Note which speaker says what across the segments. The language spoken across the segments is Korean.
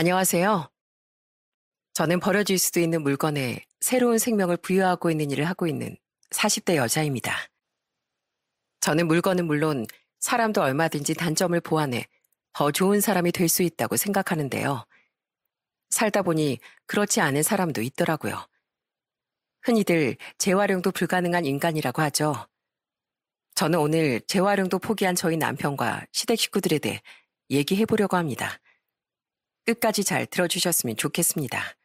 Speaker 1: 안녕하세요. 저는 버려질 수도 있는 물건에 새로운 생명을 부여하고 있는 일을 하고 있는 40대 여자입니다. 저는 물건은 물론 사람도 얼마든지 단점을 보완해 더 좋은 사람이 될 수 있다고 생각하는데요. 살다 보니 그렇지 않은 사람도 있더라고요. 흔히들 재활용도 불가능한 인간이라고 하죠. 저는 오늘 재활용도 포기한 저희 남편과 시댁 식구들에 대해 얘기해 보려고 합니다. 끝까지 잘 들어주셨으면 좋겠습니다.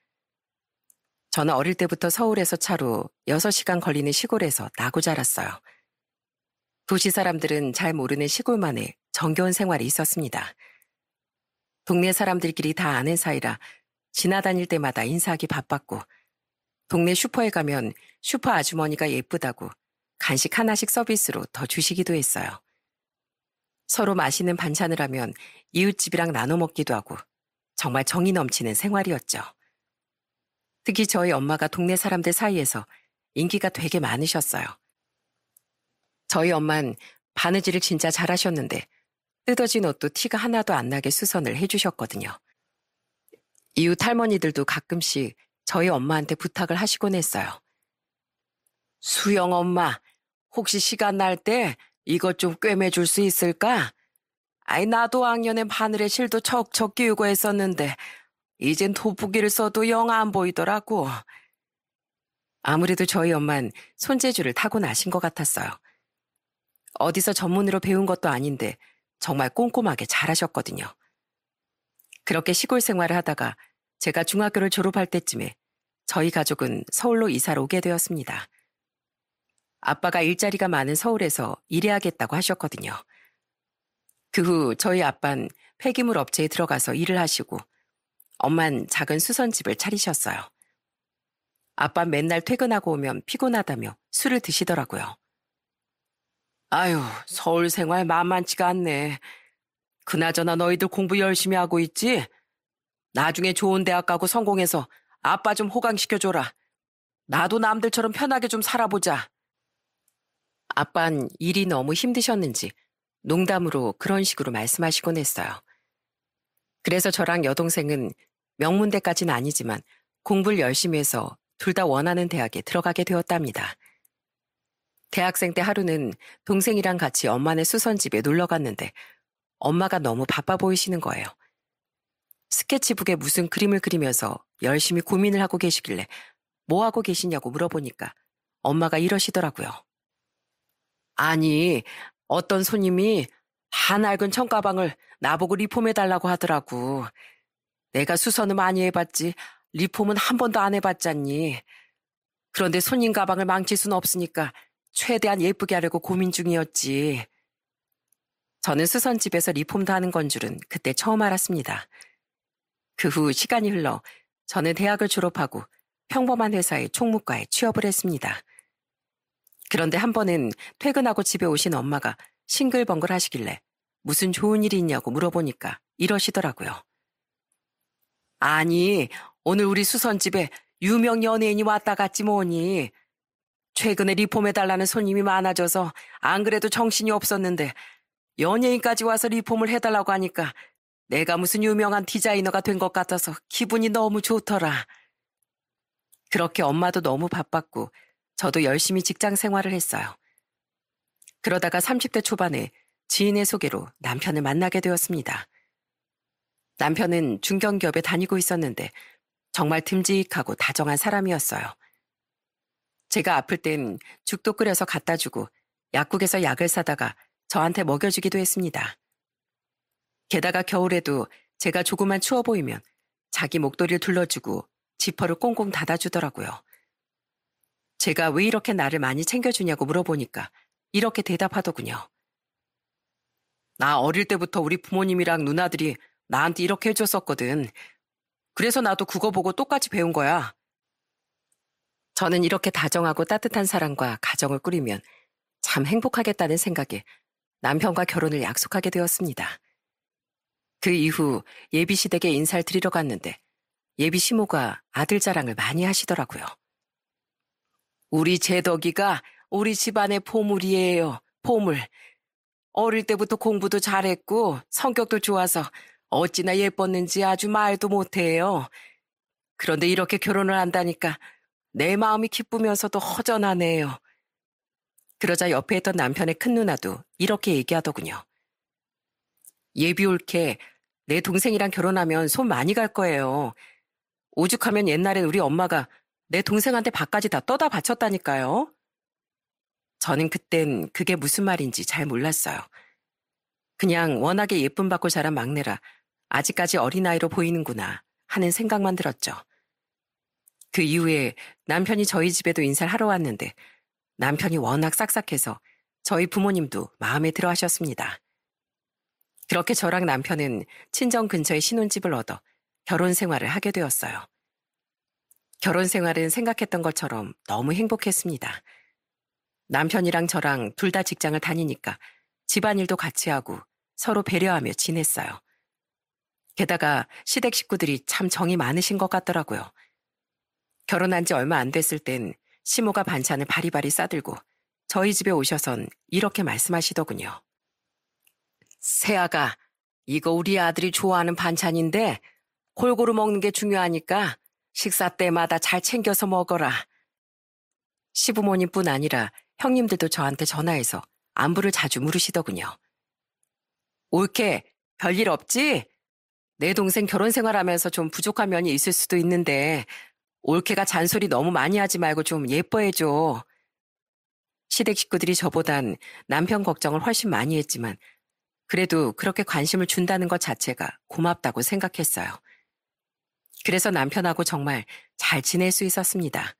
Speaker 1: 저는 어릴 때부터 서울에서 차로 6시간 걸리는 시골에서 나고 자랐어요. 도시 사람들은 잘 모르는 시골만의 정겨운 생활이 있었습니다. 동네 사람들끼리 다 아는 사이라 지나다닐 때마다 인사하기 바빴고, 동네 슈퍼에 가면 슈퍼 아주머니가 예쁘다고 간식 하나씩 서비스로 더 주시기도 했어요. 서로 맛있는 반찬을 하면 이웃집이랑 나눠 먹기도 하고 정말 정이 넘치는 생활이었죠. 특히 저희 엄마가 동네 사람들 사이에서 인기가 되게 많으셨어요. 저희 엄만 바느질을 진짜 잘하셨는데 뜯어진 옷도 티가 하나도 안 나게 수선을 해주셨거든요. 이웃 할머니들도 가끔씩 저희 엄마한테 부탁을 하시곤 했어요. 수영 엄마, 혹시 시간 날 때 이것 좀 꿰매줄 수 있을까? 아이, 나도 학년에 바늘에 실도 척척 끼우고 했었는데 이젠 돋보기를 써도 영 안 보이더라고. 아무래도 저희 엄만 손재주를 타고나신 것 같았어요. 어디서 전문으로 배운 것도 아닌데 정말 꼼꼼하게 잘하셨거든요. 그렇게 시골 생활을 하다가 제가 중학교를 졸업할 때쯤에 저희 가족은 서울로 이사를 오게 되었습니다. 아빠가 일자리가 많은 서울에서 일해야겠다고 하셨거든요. 그 후 저희 아빠는 폐기물 업체에 들어가서 일을 하시고 엄만 작은 수선집을 차리셨어요. 아빠는 맨날 퇴근하고 오면 피곤하다며 술을 드시더라고요. 아유, 서울 생활 만만치가 않네. 그나저나 너희들 공부 열심히 하고 있지? 나중에 좋은 대학 가고 성공해서 아빠 좀 호강시켜줘라. 나도 남들처럼 편하게 좀 살아보자. 아빤 일이 너무 힘드셨는지 농담으로 그런 식으로 말씀하시곤 했어요. 그래서 저랑 여동생은 명문대까지는 아니지만 공부를 열심히 해서 둘 다 원하는 대학에 들어가게 되었답니다. 대학생 때 하루는 동생이랑 같이 엄마네 수선집에 놀러 갔는데 엄마가 너무 바빠 보이시는 거예요. 스케치북에 무슨 그림을 그리면서 열심히 고민을 하고 계시길래 뭐 하고 계시냐고 물어보니까 엄마가 이러시더라고요. 아니, 어떤 손님이 다 낡은 청가방을 나보고 리폼해달라고 하더라고. 내가 수선은 많이 해봤지 리폼은 한 번도 안 해봤잖니. 그런데 손님 가방을 망칠 수는 없으니까 최대한 예쁘게 하려고 고민 중이었지. 저는 수선집에서 리폼도 하는 건 줄은 그때 처음 알았습니다. 그 후 시간이 흘러 저는 대학을 졸업하고 평범한 회사의 총무과에 취업을 했습니다. 그런데 한 번은 퇴근하고 집에 오신 엄마가 싱글벙글 하시길래 무슨 좋은 일이 있냐고 물어보니까 이러시더라고요. 아니, 오늘 우리 수선집에 유명 연예인이 왔다 갔지 뭐니. 최근에 리폼해달라는 손님이 많아져서 안 그래도 정신이 없었는데 연예인까지 와서 리폼을 해달라고 하니까 내가 무슨 유명한 디자이너가 된 것 같아서 기분이 너무 좋더라. 그렇게 엄마도 너무 바빴고 저도 열심히 직장 생활을 했어요. 그러다가 30대 초반에 지인의 소개로 남편을 만나게 되었습니다. 남편은 중견기업에 다니고 있었는데 정말 듬직하고 다정한 사람이었어요. 제가 아플 땐 죽도 끓여서 갖다 주고 약국에서 약을 사다가 저한테 먹여주기도 했습니다. 게다가 겨울에도 제가 조금만 추워 보이면 자기 목도리를 둘러주고 지퍼를 꽁꽁 닫아주더라고요. 제가 왜 이렇게 나를 많이 챙겨주냐고 물어보니까 이렇게 대답하더군요. 나 어릴 때부터 우리 부모님이랑 누나들이 나한테 이렇게 해줬었거든. 그래서 나도 그거 보고 똑같이 배운 거야. 저는 이렇게 다정하고 따뜻한 사람과 가정을 꾸리면 참 행복하겠다는 생각에 남편과 결혼을 약속하게 되었습니다. 그 이후 예비 시댁에 인사를 드리러 갔는데 예비 시모가 아들 자랑을 많이 하시더라고요. 우리 제덕이가 우리 집안의 보물이에요. 보물. 어릴 때부터 공부도 잘했고 성격도 좋아서 어찌나 예뻤는지 아주 말도 못해요. 그런데 이렇게 결혼을 한다니까 내 마음이 기쁘면서도 허전하네요. 그러자 옆에 있던 남편의 큰 누나도 이렇게 얘기하더군요. 예비 옳게 내 동생이랑 결혼하면 손 많이 갈 거예요. 오죽하면 옛날엔 우리 엄마가 내 동생한테 밥까지 다 떠다 바쳤다니까요. 저는 그땐 그게 무슨 말인지 잘 몰랐어요. 그냥 워낙에 예쁨 받고 자란 막내라 아직까지 어린아이로 보이는구나 하는 생각만 들었죠. 그 이후에 남편이 저희 집에도 인사를 하러 왔는데 남편이 워낙 싹싹해서 저희 부모님도 마음에 들어 하셨습니다. 그렇게 저랑 남편은 친정 근처에 신혼집을 얻어 결혼 생활을 하게 되었어요. 결혼 생활은 생각했던 것처럼 너무 행복했습니다. 남편이랑 저랑 둘 다 직장을 다니니까 집안일도 같이 하고 서로 배려하며 지냈어요. 게다가 시댁 식구들이 참 정이 많으신 것 같더라고요. 결혼한 지 얼마 안 됐을 땐 시모가 반찬을 바리바리 싸들고 저희 집에 오셔선 이렇게 말씀하시더군요. 새아가, 이거 우리 아들이 좋아하는 반찬인데 골고루 먹는 게 중요하니까 식사 때마다 잘 챙겨서 먹어라. 시부모님뿐 아니라 형님들도 저한테 전화해서 안부를 자주 물으시더군요. 옳게 별일 없지? 내 동생 결혼 생활하면서 좀 부족한 면이 있을 수도 있는데 올케가 잔소리 너무 많이 하지 말고 좀 예뻐해줘. 시댁 식구들이 저보단 남편 걱정을 훨씬 많이 했지만 그래도 그렇게 관심을 준다는 것 자체가 고맙다고 생각했어요. 그래서 남편하고 정말 잘 지낼 수 있었습니다.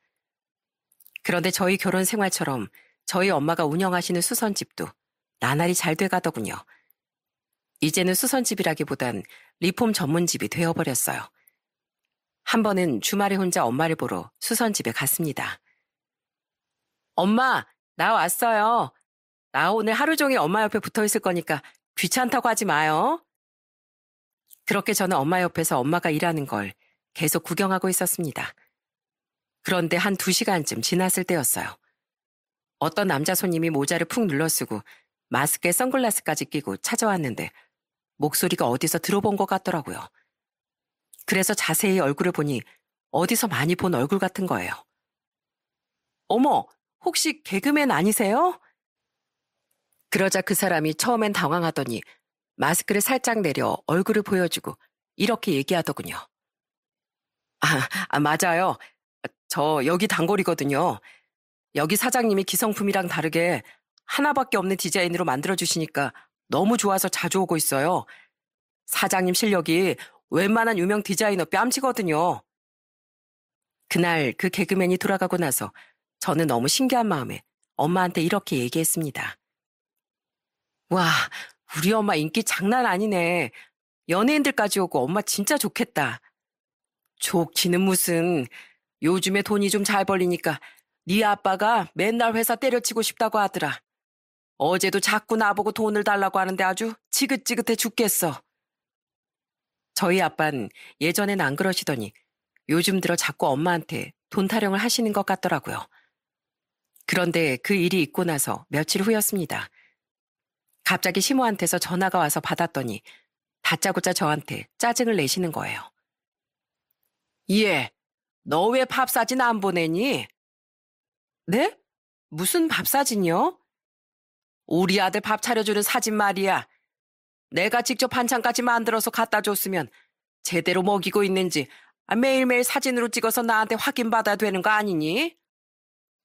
Speaker 1: 그런데 저희 결혼 생활처럼 저희 엄마가 운영하시는 수선집도 나날이 잘 돼가더군요. 이제는 수선집이라기보단 리폼 전문집이 되어버렸어요. 한 번은 주말에 혼자 엄마를 보러 수선집에 갔습니다. 엄마, 나 왔어요. 나 오늘 하루 종일 엄마 옆에 붙어 있을 거니까 귀찮다고 하지 마요. 그렇게 저는 엄마 옆에서 엄마가 일하는 걸 계속 구경하고 있었습니다. 그런데 한 2시간쯤 지났을 때였어요. 어떤 남자 손님이 모자를 푹 눌러쓰고 마스크에 선글라스까지 끼고 찾아왔는데 목소리가 어디서 들어본 것 같더라고요. 그래서 자세히 얼굴을 보니 어디서 많이 본 얼굴 같은 거예요. 어머, 혹시 개그맨 아니세요? 그러자 그 사람이 처음엔 당황하더니 마스크를 살짝 내려 얼굴을 보여주고 이렇게 얘기하더군요. 맞아요. 저 여기 단골이거든요. 여기 사장님이 기성품이랑 다르게 하나밖에 없는 디자인으로 만들어주시니까 너무 좋아서 자주 오고 있어요. 사장님 실력이 웬만한 유명 디자이너 뺨치거든요. 그날 그 개그맨이 돌아가고 나서 저는 너무 신기한 마음에 엄마한테 이렇게 얘기했습니다. 와, 우리 엄마 인기 장난 아니네. 연예인들까지 오고 엄마 진짜 좋겠다. 좋기는 무슨. 요즘에 돈이 좀 잘 벌리니까 네 아빠가 맨날 회사 때려치고 싶다고 하더라. 어제도 자꾸 나보고 돈을 달라고 하는데 아주 지긋지긋해 죽겠어. 저희 아빠는 예전엔 안 그러시더니 요즘 들어 자꾸 엄마한테 돈 타령을 하시는 것 같더라고요. 그런데 그 일이 있고 나서 며칠 후였습니다. 갑자기 시모한테서 전화가 와서 받았더니 다짜고짜 저한테 짜증을 내시는 거예요. 예, 너 왜 밥 사진 안 보내니? 네? 무슨 밥 사진이요? 우리 아들 밥 차려주는 사진 말이야. 내가 직접 반찬까지 만들어서 갖다 줬으면 제대로 먹이고 있는지 매일매일 사진으로 찍어서 나한테 확인받아야 되는 거 아니니?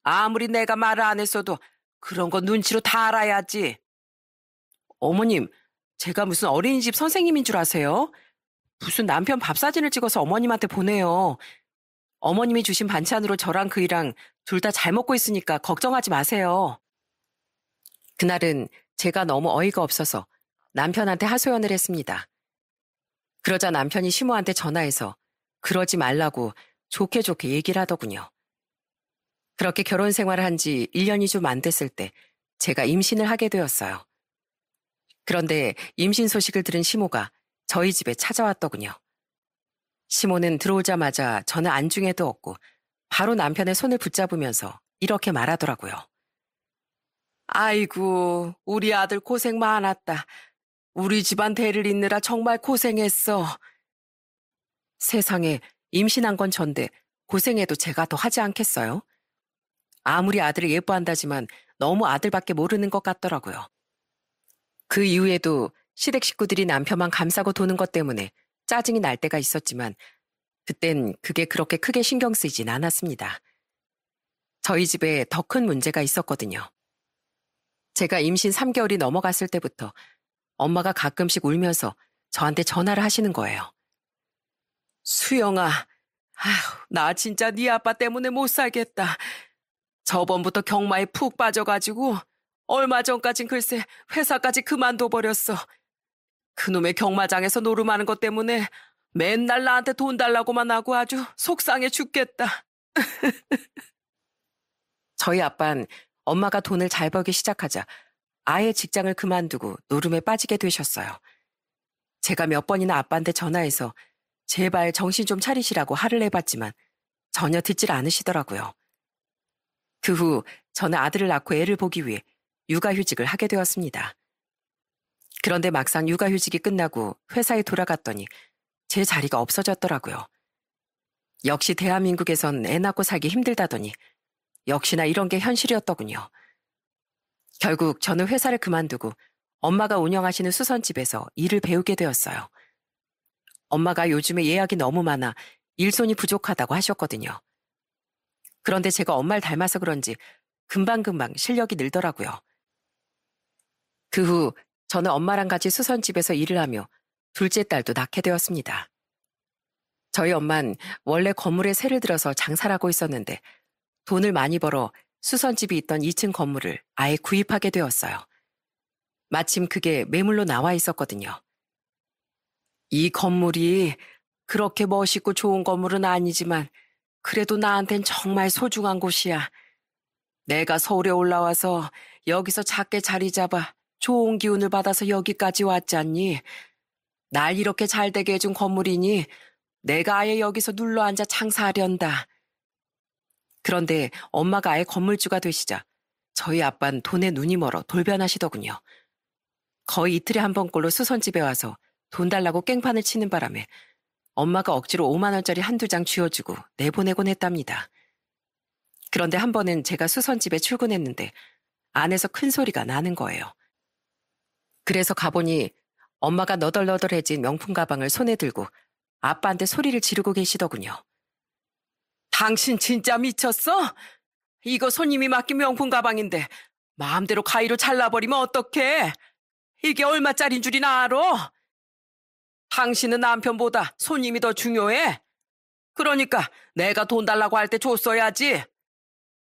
Speaker 1: 아무리 내가 말을 안 했어도 그런 거 눈치로 다 알아야지. 어머님, 제가 무슨 어린이집 선생님인 줄 아세요? 무슨 남편 밥 사진을 찍어서 어머님한테 보내요. 어머님이 주신 반찬으로 저랑 그이랑 둘 다 잘 먹고 있으니까 걱정하지 마세요. 그날은 제가 너무 어이가 없어서 남편한테 하소연을 했습니다. 그러자 남편이 시모한테 전화해서 그러지 말라고 좋게 좋게 얘기를 하더군요. 그렇게 결혼 생활을 한 지 1년이 좀 안 됐을 때 제가 임신을 하게 되었어요. 그런데 임신 소식을 들은 시모가 저희 집에 찾아왔더군요. 시모는 들어오자마자 저는 안중에도 없고 바로 남편의 손을 붙잡으면서 이렇게 말하더라고요. 아이고, 우리 아들 고생 많았다. 우리 집안 대를 잇느라 정말 고생했어. 세상에 임신한 건 전데 고생해도 제가 더 하지 않겠어요? 아무리 아들을 예뻐한다지만 너무 아들밖에 모르는 것 같더라고요. 그 이후에도 시댁 식구들이 남편만 감싸고 도는 것 때문에 짜증이 날 때가 있었지만 그땐 그게 그렇게 크게 신경 쓰이진 않았습니다. 저희 집에 더 큰 문제가 있었거든요. 제가 임신 3개월이 넘어갔을 때부터 엄마가 가끔씩 울면서 저한테 전화를 하시는 거예요. 수영아, 아휴, 나 진짜 네 아빠 때문에 못 살겠다. 저번부터 경마에 푹 빠져가지고 얼마 전까진 글쎄 회사까지 그만둬버렸어. 그놈의 경마장에서 노름하는 것 때문에 맨날 나한테 돈 달라고만 하고 아주 속상해 죽겠다. 저희 아빠는 엄마가 돈을 잘 벌기 시작하자 아예 직장을 그만두고 노름에 빠지게 되셨어요. 제가 몇 번이나 아빠한테 전화해서 제발 정신 좀 차리시라고 화를 내봤지만 전혀 듣질 않으시더라고요. 그 후 저는 아들을 낳고 애를 보기 위해 육아휴직을 하게 되었습니다. 그런데 막상 육아휴직이 끝나고 회사에 돌아갔더니 제 자리가 없어졌더라고요. 역시 대한민국에선 애 낳고 살기 힘들다더니 역시나 이런 게 현실이었더군요. 결국 저는 회사를 그만두고 엄마가 운영하시는 수선집에서 일을 배우게 되었어요. 엄마가 요즘에 예약이 너무 많아 일손이 부족하다고 하셨거든요. 그런데 제가 엄마를 닮아서 그런지 금방금방 실력이 늘더라고요. 그 후 저는 엄마랑 같이 수선집에서 일을 하며 둘째 딸도 낳게 되었습니다. 저희 엄만 원래 건물에 세를 들어서 장사를 하고 있었는데 돈을 많이 벌어 수선집이 있던 2층 건물을 아예 구입하게 되었어요. 마침 그게 매물로 나와 있었거든요. 이 건물이 그렇게 멋있고 좋은 건물은 아니지만 그래도 나한텐 정말 소중한 곳이야. 내가 서울에 올라와서 여기서 작게 자리 잡아 좋은 기운을 받아서 여기까지 왔잖니. 날 이렇게 잘 되게 해준 건물이니 내가 아예 여기서 눌러앉아 장사하련다. 그런데 엄마가 아예 건물주가 되시자 저희 아빠는 돈에 눈이 멀어 돌변하시더군요. 거의 이틀에 한 번꼴로 수선집에 와서 돈 달라고 깽판을 치는 바람에 엄마가 억지로 5만 원짜리 한두 장 쥐어주고 내보내곤 했답니다. 그런데 한 번은 제가 수선집에 출근했는데 안에서 큰 소리가 나는 거예요. 그래서 가보니 엄마가 너덜너덜해진 명품 가방을 손에 들고 아빠한테 소리를 지르고 계시더군요. 당신 진짜 미쳤어? 이거 손님이 맡긴 명품 가방인데 마음대로 가위로 잘라버리면 어떡해? 이게 얼마짜린 줄이나 알아? 당신은 남편보다 손님이 더 중요해? 그러니까 내가 돈 달라고 할 때 줬어야지.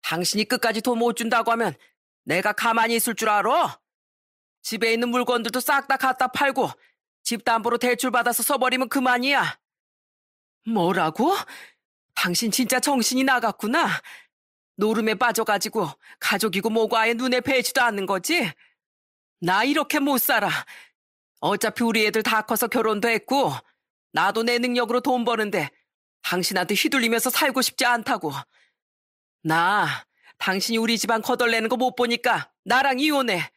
Speaker 1: 당신이 끝까지 돈 못 준다고 하면 내가 가만히 있을 줄 알아? 집에 있는 물건들도 싹 다 갖다 팔고 집담보로 대출받아서 써버리면 그만이야. 뭐라고? 당신 진짜 정신이 나갔구나. 노름에 빠져가지고 가족이고 뭐고 아예 눈에 뵈지도 않는 거지? 나 이렇게 못 살아. 어차피 우리 애들 다 커서 결혼도 했고 나도 내 능력으로 돈 버는데 당신한테 휘둘리면서 살고 싶지 않다고. 나 당신이 우리 집안 거덜내는 거 못 보니까 나랑 이혼해.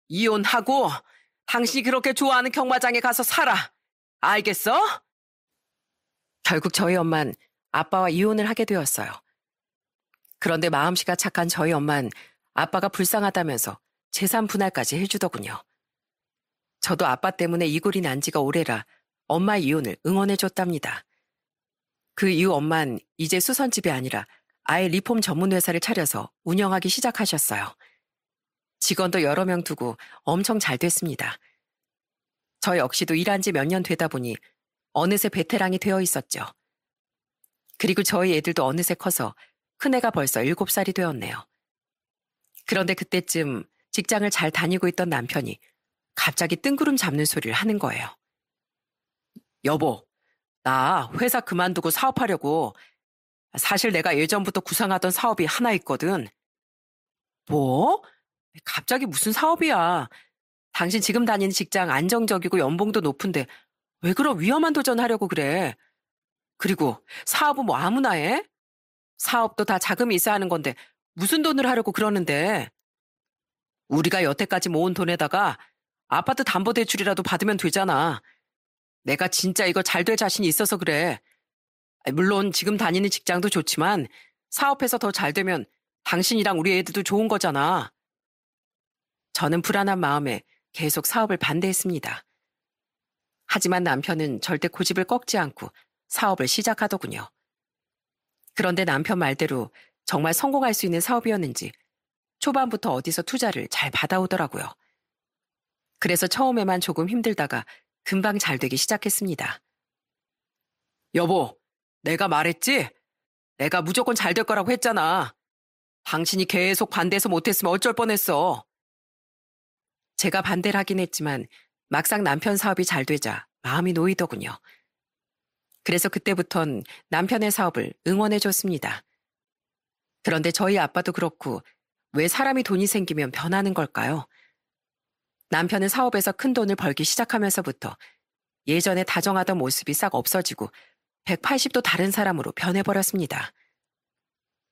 Speaker 1: 이혼하고 당신이 그렇게 좋아하는 경마장에 가서 살아. 알겠어? 결국 저희 엄만 아빠와 이혼을 하게 되었어요. 그런데 마음씨가 착한 저희 엄만 아빠가 불쌍하다면서 재산 분할까지 해주더군요. 저도 아빠 때문에 이 꼴이 난 지가 오래라 엄마 이혼을 응원해줬답니다. 그 이후 엄만 이제 수선집이 아니라 아예 리폼 전문 회사를 차려서 운영하기 시작하셨어요. 직원도 여러 명 두고 엄청 잘 됐습니다. 저 역시도 일한 지 몇 년 되다 보니 어느새 베테랑이 되어 있었죠. 그리고 저희 애들도 어느새 커서 큰애가 벌써 7살이 되었네요. 그런데 그때쯤 직장을 잘 다니고 있던 남편이 갑자기 뜬구름 잡는 소리를 하는 거예요. 여보, 나 회사 그만두고 사업하려고. 사실 내가 예전부터 구상하던 사업이 하나 있거든. 뭐? 갑자기 무슨 사업이야? 당신 지금 다니는 직장 안정적이고 연봉도 높은데 왜 그런 위험한 도전하려고 그래? 그리고 사업은 뭐 아무나 해? 사업도 다 자금이 있어야 하는 건데 무슨 돈을 하려고 그러는데? 우리가 여태까지 모은 돈에다가 아파트 담보대출이라도 받으면 되잖아. 내가 진짜 이거 잘 될 자신이 있어서 그래. 물론 지금 다니는 직장도 좋지만 사업해서 더 잘 되면 당신이랑 우리 애들도 좋은 거잖아. 저는 불안한 마음에 계속 사업을 반대했습니다. 하지만 남편은 절대 고집을 꺾지 않고 사업을 시작하더군요. 그런데 남편 말대로 정말 성공할 수 있는 사업이었는지 초반부터 어디서 투자를 잘 받아오더라고요. 그래서 처음에만 조금 힘들다가 금방 잘 되기 시작했습니다. 여보, 내가 말했지? 내가 무조건 잘 될 거라고 했잖아. 당신이 계속 반대해서 못했으면 어쩔 뻔했어. 제가 반대를 하긴 했지만 막상 남편 사업이 잘 되자 마음이 놓이더군요. 그래서 그때부턴 남편의 사업을 응원해줬습니다. 그런데 저희 아빠도 그렇고 왜 사람이 돈이 생기면 변하는 걸까요? 남편은 사업에서 큰 돈을 벌기 시작하면서부터 예전에 다정하던 모습이 싹 없어지고 180도 다른 사람으로 변해버렸습니다.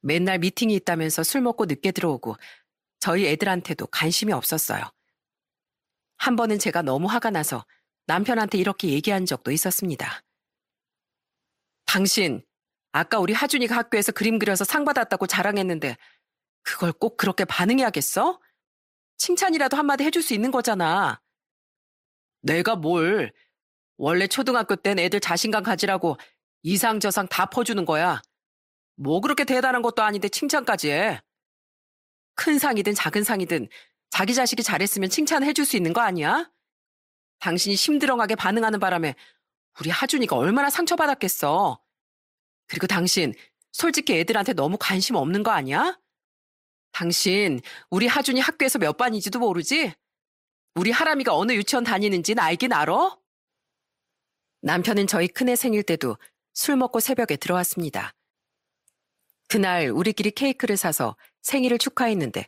Speaker 1: 맨날 미팅이 있다면서 술 먹고 늦게 들어오고 저희 애들한테도 관심이 없었어요. 한 번은 제가 너무 화가 나서 남편한테 이렇게 얘기한 적도 있었습니다. 당신, 아까 우리 하준이가 학교에서 그림 그려서 상 받았다고 자랑했는데 그걸 꼭 그렇게 반응해야겠어? 칭찬이라도 한마디 해줄 수 있는 거잖아. 내가 뭘. 원래 초등학교 땐 애들 자신감 가지라고 이상 저상 다 퍼주는 거야. 뭐 그렇게 대단한 것도 아닌데 칭찬까지 해. 큰 상이든 작은 상이든 자기 자식이 잘했으면 칭찬해줄 수 있는 거 아니야? 당신이 심드렁하게 반응하는 바람에 우리 하준이가 얼마나 상처받았겠어. 그리고 당신 솔직히 애들한테 너무 관심 없는 거 아니야? 당신 우리 하준이 학교에서 몇 반인지도 모르지? 우리 하람이가 어느 유치원 다니는지는 알긴 알아? 남편은 저희 큰애 생일 때도 술 먹고 새벽에 들어왔습니다. 그날 우리끼리 케이크를 사서 생일을 축하했는데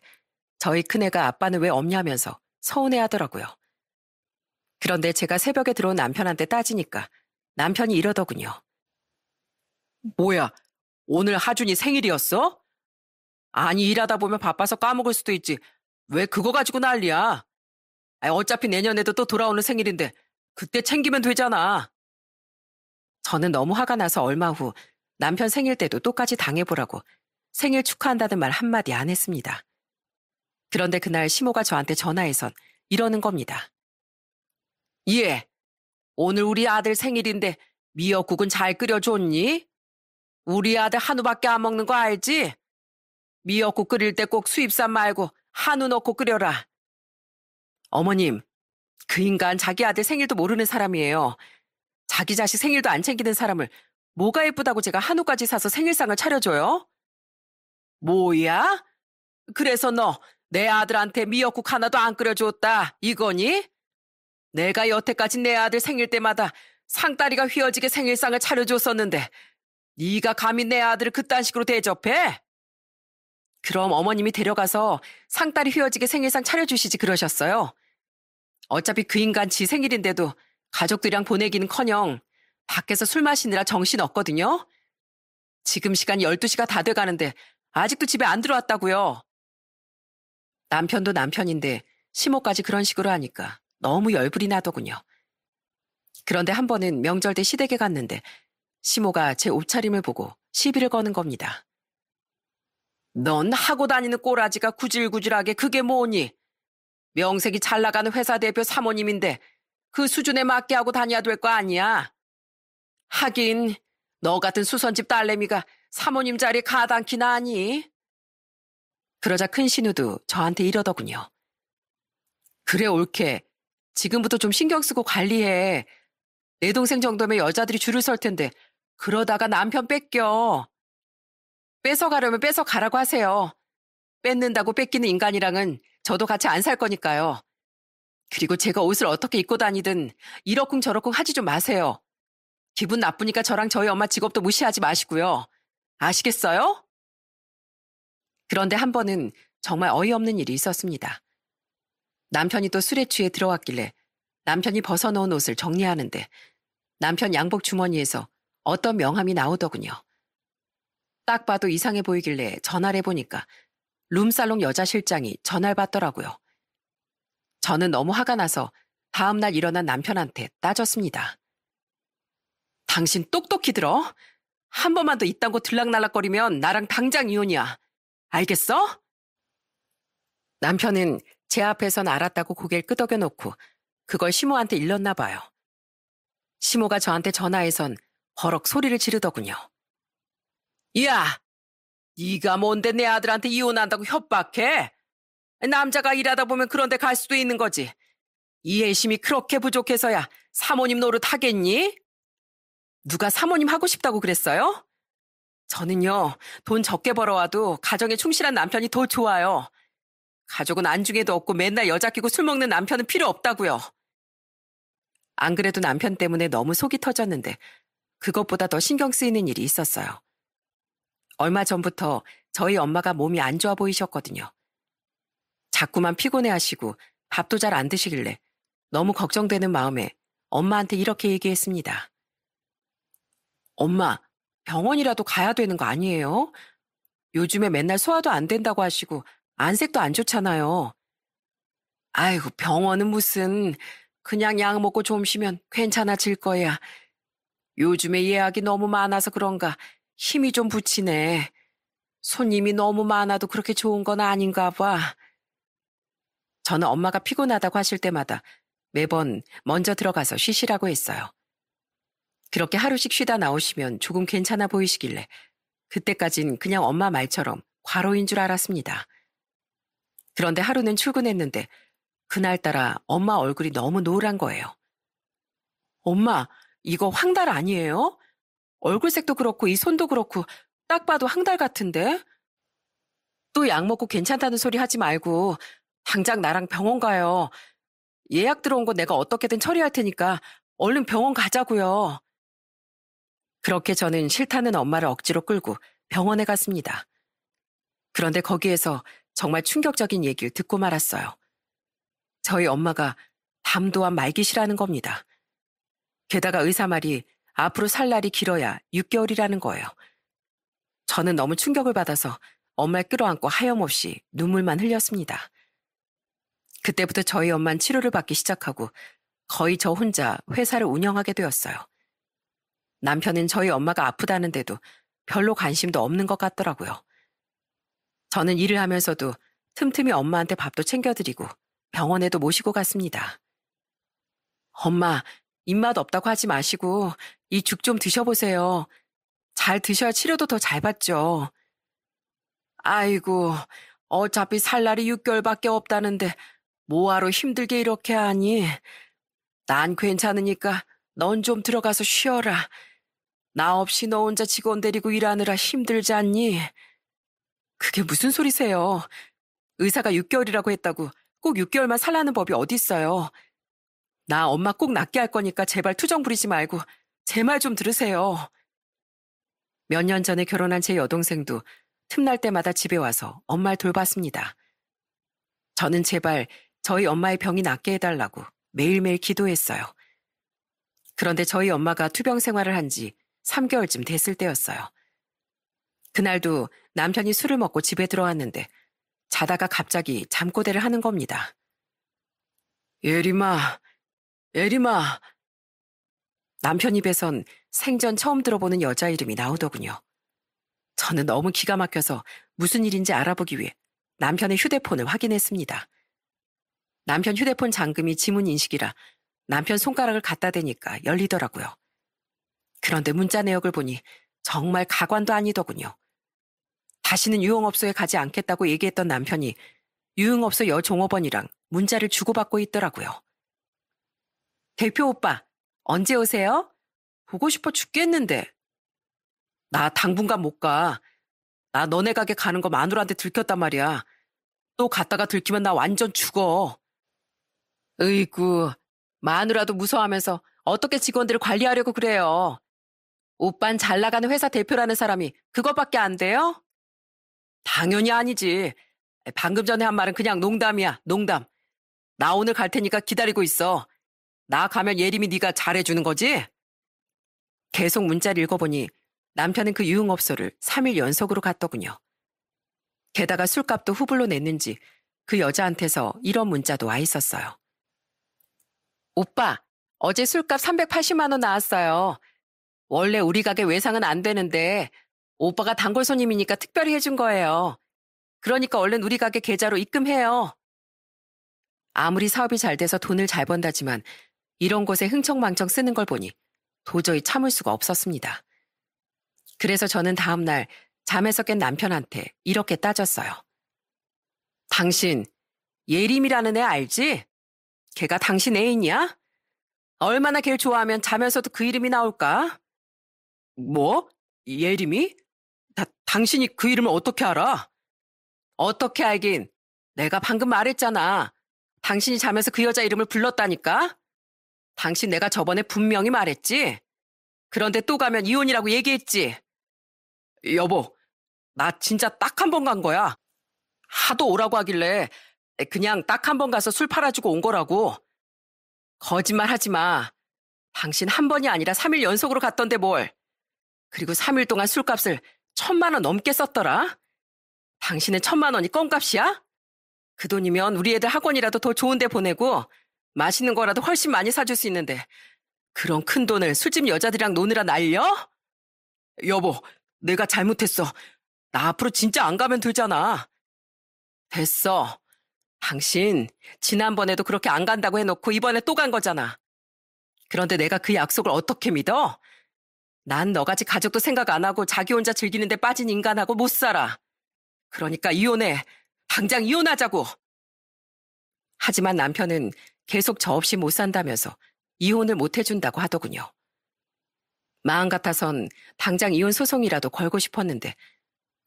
Speaker 1: 저희 큰애가 아빠는 왜 없냐면서 서운해하더라고요. 그런데 제가 새벽에 들어온 남편한테 따지니까 남편이 이러더군요. 뭐야, 오늘 하준이 생일이었어? 아니, 일하다 보면 바빠서 까먹을 수도 있지. 왜 그거 가지고 난리야? 어차피 내년에도 또 돌아오는 생일인데 그때 챙기면 되잖아. 저는 너무 화가 나서 얼마 후 남편 생일 때도 똑같이 당해보라고 생일 축하한다는 말 한마디 안 했습니다. 그런데 그날 시모가 저한테 전화해선 이러는 겁니다. 예, 오늘 우리 아들 생일인데 미역국은 잘 끓여줬니? 우리 아들 한우밖에 안 먹는 거 알지? 미역국 끓일 때 꼭 수입산 말고 한우 넣고 끓여라. 어머님, 그 인간 자기 아들 생일도 모르는 사람이에요. 자기 자식 생일도 안 챙기는 사람을 뭐가 예쁘다고 제가 한우까지 사서 생일상을 차려줘요? 뭐야? 그래서 너 내 아들한테 미역국 하나도 안 끓여줬다 이거니? 내가 여태까지 내 아들 생일 때마다 상다리가 휘어지게 생일상을 차려줬었는데 네가 감히 내 아들을 그딴 식으로 대접해? 그럼 어머님이 데려가서 상다리 휘어지게 생일상 차려주시지 그러셨어요. 어차피 그 인간 지 생일인데도 가족들이랑 보내기는커녕 밖에서 술 마시느라 정신 없거든요. 지금 시간 12시가 다 돼가는데 아직도 집에 안 들어왔다고요. 남편도 남편인데 시모까지 그런 식으로 하니까 너무 열불이 나더군요. 그런데 한 번은 명절 때 시댁에 갔는데 시모가 제 옷차림을 보고 시비를 거는 겁니다. 넌 하고 다니는 꼬라지가 구질구질하게 그게 뭐니? 명색이 잘 나가는 회사 대표 사모님인데 그 수준에 맞게 하고 다녀야 될 거 아니야. 하긴 너 같은 수선집 딸내미가 사모님 자리에 가당키나 하니? 그러자 큰 신우도 저한테 이러더군요. 그래 옳게. 지금부터 좀 신경 쓰고 관리해. 내 동생 정도면 여자들이 줄을 설 텐데 그러다가 남편 뺏겨. 뺏어가려면 뺏어가라고 하세요. 뺏는다고 뺏기는 인간이랑은 저도 같이 안 살 거니까요. 그리고 제가 옷을 어떻게 입고 다니든 이러쿵저러쿵 하지 좀 마세요. 기분 나쁘니까 저랑 저희 엄마 직업도 무시하지 마시고요. 아시겠어요? 그런데 한 번은 정말 어이없는 일이 있었습니다. 남편이 또 술에 취해 들어왔길래 남편이 벗어놓은 옷을 정리하는데 남편 양복 주머니에서 어떤 명함이 나오더군요. 딱 봐도 이상해 보이길래 전화를 해보니까 룸살롱 여자 실장이 전화를 받더라고요. 저는 너무 화가 나서 다음날 일어난 남편한테 따졌습니다. 당신 똑똑히 들어. 한 번만 더 이딴 거 들락날락거리면 나랑 당장 이혼이야. 알겠어? 남편은 제 앞에선 알았다고 고개를 끄덕여 놓고 그걸 시모한테 일렀나 봐요. 시모가 저한테 전화해선 버럭 소리를 지르더군요. 야, 네가 뭔데 내 아들한테 이혼한다고 협박해? 남자가 일하다 보면 그런 데 갈 수도 있는 거지. 이해심이 그렇게 부족해서야 사모님 노릇 하겠니? 누가 사모님 하고 싶다고 그랬어요? 저는요, 돈 적게 벌어와도 가정에 충실한 남편이 더 좋아요. 가족은 안중에도 없고 맨날 여자 끼고 술 먹는 남편은 필요 없다고요. 안 그래도 남편 때문에 너무 속이 터졌는데 그것보다 더 신경 쓰이는 일이 있었어요. 얼마 전부터 저희 엄마가 몸이 안 좋아 보이셨거든요. 자꾸만 피곤해하시고 밥도 잘 안 드시길래 너무 걱정되는 마음에 엄마한테 이렇게 얘기했습니다. 엄마, 병원이라도 가야 되는 거 아니에요? 요즘에 맨날 소화도 안 된다고 하시고 안색도 안 좋잖아요. 아이고, 병원은 무슨, 그냥 약 먹고 좀 쉬면 괜찮아질 거야. 요즘에 예약이 너무 많아서 그런가 힘이 좀 붙이네. 손님이 너무 많아도 그렇게 좋은 건 아닌가 봐. 저는 엄마가 피곤하다고 하실 때마다 매번 먼저 들어가서 쉬시라고 했어요. 그렇게 하루씩 쉬다 나오시면 조금 괜찮아 보이시길래 그때까진 그냥 엄마 말처럼 과로인 줄 알았습니다. 그런데 하루는 출근했는데 그날따라 엄마 얼굴이 너무 노란 거예요. 엄마, 이거 황달 아니에요? 얼굴색도 그렇고 이 손도 그렇고 딱 봐도 황달 같은데? 또 약 먹고 괜찮다는 소리 하지 말고 당장 나랑 병원 가요. 예약 들어온 거 내가 어떻게든 처리할 테니까 얼른 병원 가자고요. 그렇게 저는 싫다는 엄마를 억지로 끌고 병원에 갔습니다. 그런데 거기에서 정말 충격적인 얘기를 듣고 말았어요. 저희 엄마가 담도암 말기시라는 겁니다. 게다가 의사 말이 앞으로 살 날이 길어야 6개월이라는 거예요. 저는 너무 충격을 받아서 엄마를 끌어안고 하염없이 눈물만 흘렸습니다. 그때부터 저희 엄마는 치료를 받기 시작하고 거의 저 혼자 회사를 운영하게 되었어요. 남편은 저희 엄마가 아프다는데도 별로 관심도 없는 것 같더라고요. 저는 일을 하면서도 틈틈이 엄마한테 밥도 챙겨드리고 병원에도 모시고 갔습니다. 엄마, 입맛 없다고 하지 마시고 이 죽 좀 드셔보세요. 잘 드셔야 치료도 더 잘 받죠. 아이고, 어차피 살 날이 6개월밖에 없다는데 뭐하러 힘들게 이렇게 하니? 난 괜찮으니까 넌 좀 들어가서 쉬어라. 나 없이 너 혼자 직원 데리고 일하느라 힘들지 않니? 그게 무슨 소리세요? 의사가 6개월이라고 했다고 꼭 6개월만 살라는 법이 어딨어요. 나 엄마 꼭 낫게 할 거니까 제발 투정 부리지 말고 제 말 좀 들으세요. 몇 년 전에 결혼한 제 여동생도 틈날 때마다 집에 와서 엄마를 돌봤습니다. 저는 제발 저희 엄마의 병이 낫게 해달라고 매일매일 기도했어요. 그런데 저희 엄마가 투병 생활을 한 지 3개월쯤 됐을 때였어요. 그날도 남편이 술을 먹고 집에 들어왔는데 자다가 갑자기 잠꼬대를 하는 겁니다. 예림아, 예림아. 남편 입에선 생전 처음 들어보는 여자 이름이 나오더군요. 저는 너무 기가 막혀서 무슨 일인지 알아보기 위해 남편의 휴대폰을 확인했습니다. 남편 휴대폰 잠금이 지문 인식이라 남편 손가락을 갖다 대니까 열리더라고요. 그런데 문자 내역을 보니 정말 가관도 아니더군요. 다시는 유흥업소에 가지 않겠다고 얘기했던 남편이 유흥업소 여종업원이랑 문자를 주고받고 있더라고요. 대표 오빠, 언제 오세요? 보고 싶어 죽겠는데. 나 당분간 못 가. 나 너네 가게 가는 거 마누라한테 들켰단 말이야. 또 갔다가 들키면 나 완전 죽어. 으이구, 마누라도 무서워하면서 어떻게 직원들을 관리하려고 그래요. 오빤 잘 나가는 회사 대표라는 사람이 그것밖에 안 돼요? 당연히 아니지. 방금 전에 한 말은 그냥 농담이야, 농담. 나 오늘 갈 테니까 기다리고 있어. 나 가면 예림이 네가 잘해주는 거지? 계속 문자를 읽어보니 남편은 그 유흥업소를 3일 연속으로 갔더군요. 게다가 술값도 후불로 냈는지 그 여자한테서 이런 문자도 와 있었어요. 오빠, 어제 술값 380만 원 나왔어요. 원래 우리 가게 외상은 안 되는데 오빠가 단골 손님이니까 특별히 해준 거예요. 그러니까 얼른 우리 가게 계좌로 입금해요. 아무리 사업이 잘 돼서 돈을 잘 번다지만 이런 곳에 흥청망청 쓰는 걸 보니 도저히 참을 수가 없었습니다. 그래서 저는 다음날 잠에서 깬 남편한테 이렇게 따졌어요. 당신 예림이라는 애 알지? 걔가 당신 애인이야? 얼마나 걔를 좋아하면 자면서도 그 이름이 나올까? 뭐? 예림이? 당신이 그 이름을 어떻게 알아? 어떻게 알긴. 내가 방금 말했잖아. 당신이 자면서 그 여자 이름을 불렀다니까? 당신 내가 저번에 분명히 말했지? 그런데 또 가면 이혼이라고 얘기했지? 여보, 나 진짜 딱 한 번 간 거야. 하도 오라고 하길래 그냥 딱 한 번 가서 술 팔아주고 온 거라고. 거짓말 하지 마. 당신 한 번이 아니라 3일 연속으로 갔던데 뭘. 그리고 3일 동안 술값을 1,000만 원 넘게 썼더라. 당신은 1,000만 원이 껌값이야? 그 돈이면 우리 애들 학원이라도 더 좋은 데 보내고 맛있는 거라도 훨씬 많이 사줄 수 있는데 그런 큰 돈을 술집 여자들이랑 노느라 날려? 여보, 내가 잘못했어. 나 앞으로 진짜 안 가면 되잖아. 됐어. 당신 지난번에도 그렇게 안 간다고 해놓고 이번에 또 간 거잖아. 그런데 내가 그 약속을 어떻게 믿어? 난 너같이 가족도 생각 안 하고 자기 혼자 즐기는 데 빠진 인간하고 못 살아. 그러니까 이혼해. 당장 이혼하자고. 하지만 남편은 계속 저 없이 못 산다면서 이혼을 못 해준다고 하더군요. 마음 같아선 당장 이혼 소송이라도 걸고 싶었는데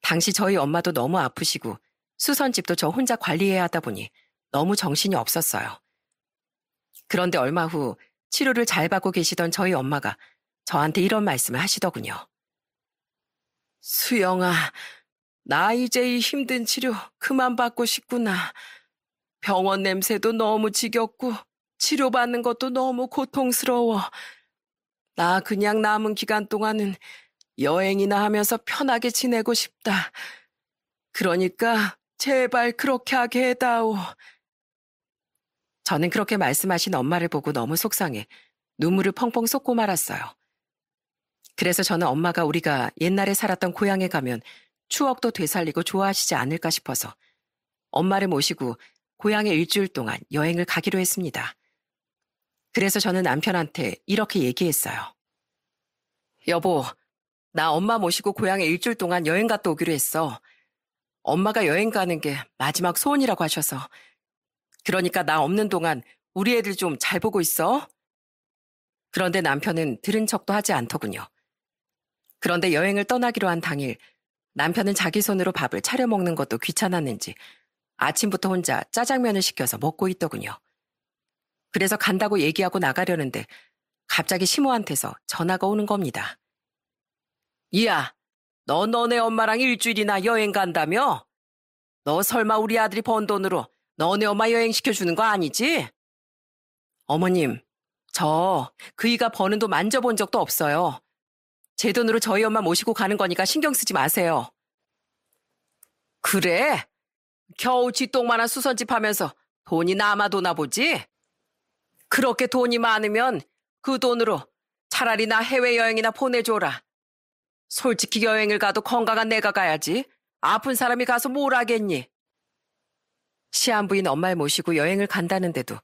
Speaker 1: 당시 저희 엄마도 너무 아프시고 수선집도 저 혼자 관리해야 하다 보니 너무 정신이 없었어요. 그런데 얼마 후 치료를 잘 받고 계시던 저희 엄마가 저한테 이런 말씀을 하시더군요. 수영아, 나 이제 이 힘든 치료 그만 받고 싶구나. 병원 냄새도 너무 지겹고 치료받는 것도 너무 고통스러워. 나 그냥 남은 기간 동안은 여행이나 하면서 편하게 지내고 싶다. 그러니까 제발 그렇게 하게 해다오. 저는 그렇게 말씀하신 엄마를 보고 너무 속상해 눈물을 펑펑 쏟고 말았어요. 그래서 저는 엄마가 우리가 옛날에 살았던 고향에 가면 추억도 되살리고 좋아하시지 않을까 싶어서 엄마를 모시고 고향에 일주일 동안 여행을 가기로 했습니다. 그래서 저는 남편한테 이렇게 얘기했어요. 여보, 나 엄마 모시고 고향에 일주일 동안 여행 갔다 오기로 했어. 엄마가 여행 가는 게 마지막 소원이라고 하셔서. 그러니까 나 없는 동안 우리 애들 좀 잘 보고 있어. 그런데 남편은 들은 척도 하지 않더군요. 그런데 여행을 떠나기로 한 당일 남편은 자기 손으로 밥을 차려 먹는 것도 귀찮았는지 아침부터 혼자 짜장면을 시켜서 먹고 있더군요. 그래서 간다고 얘기하고 나가려는데 갑자기 시모한테서 전화가 오는 겁니다. 이야, 너 너네 엄마랑 일주일이나 여행 간다며? 너 설마 우리 아들이 번 돈으로 너네 엄마 여행시켜주는 거 아니지? 어머님, 저 그이가 버는 돈 만져본 적도 없어요. 제 돈으로 저희 엄마 모시고 가는 거니까 신경 쓰지 마세요. 그래? 겨우 쥐똥만한 수선집 하면서 돈이 남아도나 보지? 그렇게 돈이 많으면 그 돈으로 차라리 나 해외여행이나 보내줘라. 솔직히 여행을 가도 건강한 내가 가야지. 아픈 사람이 가서 뭘 하겠니? 시한부인 엄마를 모시고 여행을 간다는데도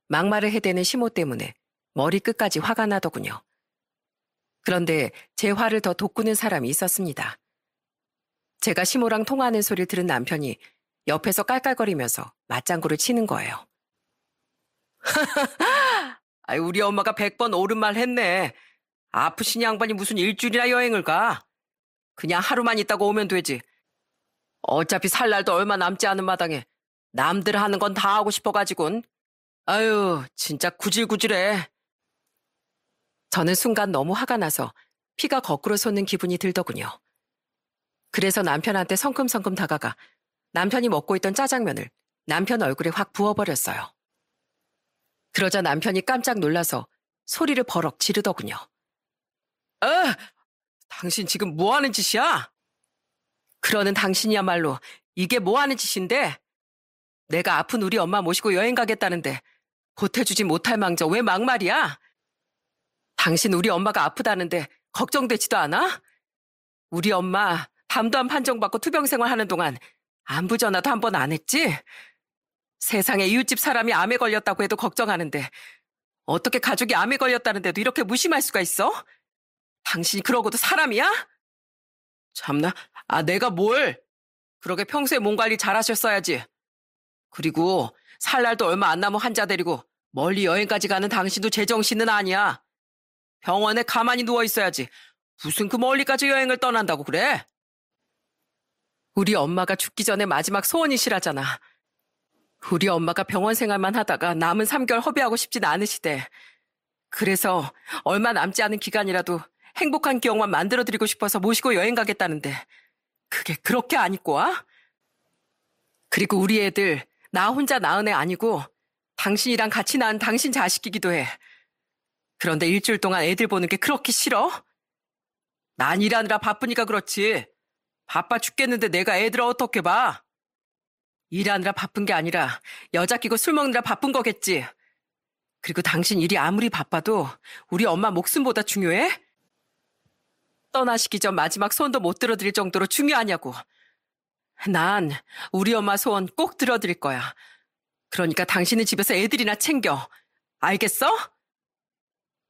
Speaker 1: 막말을 해대는 시모 때문에 머리 끝까지 화가 나더군요. 그런데 제 화를 더 돋구는 사람이 있었습니다. 제가 시모랑 통화하는 소리를 들은 남편이 옆에서 깔깔거리면서 맞장구를 치는 거예요. 우리 엄마가 100번 옳은 말 했네. 아프신 양반이 무슨 일주일이나 여행을 가. 그냥 하루만 있다고 오면 되지. 어차피 살 날도 얼마 남지 않은 마당에 남들 하는 건 다 하고 싶어가지곤. 아유, 진짜 구질구질해. 저는 순간 너무 화가 나서 피가 거꾸로 솟는 기분이 들더군요. 그래서 남편한테 성큼성큼 다가가 남편이 먹고 있던 짜장면을 남편 얼굴에 확 부어버렸어요. 그러자 남편이 깜짝 놀라서 소리를 버럭 지르더군요. 당신 지금 뭐 하는 짓이야? 그러는 당신이야말로 이게 뭐 하는 짓인데? 내가 아픈 우리 엄마 모시고 여행 가겠다는데 보태주지 못할 망정 왜 막말이야? 당신 우리 엄마가 아프다는데 걱정되지도 않아? 우리 엄마 담도암 판정받고 투병생활 하는 동안 안부 전화도 한 번 안 했지? 세상에 이웃집 사람이 암에 걸렸다고 해도 걱정하는데 어떻게 가족이 암에 걸렸다는데도 이렇게 무심할 수가 있어? 당신이 그러고도 사람이야? 참나, 내가 뭘? 그러게 평소에 몸 관리 잘하셨어야지. 그리고 살 날도 얼마 안 남은 환자 데리고 멀리 여행까지 가는 당신도 제정신은 아니야. 병원에 가만히 누워 있어야지. 무슨 그 멀리까지 여행을 떠난다고 그래? 우리 엄마가 죽기 전에 마지막 소원이시라잖아. 우리 엄마가 병원 생활만 하다가 남은 3개월 허비하고 싶진 않으시대. 그래서 얼마 남지 않은 기간이라도 행복한 기억만 만들어드리고 싶어서 모시고 여행 가겠다는데 그게 그렇게 안 입고 와? 그리고 우리 애들 나 혼자 낳은 애 아니고 당신이랑 같이 낳은 당신 자식이기도 해. 그런데 일주일 동안 애들 보는 게 그렇게 싫어? 난 일하느라 바쁘니까 그렇지. 바빠 죽겠는데 내가 애들을 어떻게 봐? 일하느라 바쁜 게 아니라 여자 끼고 술 먹느라 바쁜 거겠지. 그리고 당신 일이 아무리 바빠도 우리 엄마 목숨보다 중요해? 떠나시기 전 마지막 소원도 못 들어드릴 정도로 중요하냐고. 난 우리 엄마 소원 꼭 들어드릴 거야. 그러니까 당신은 집에서 애들이나 챙겨. 알겠어?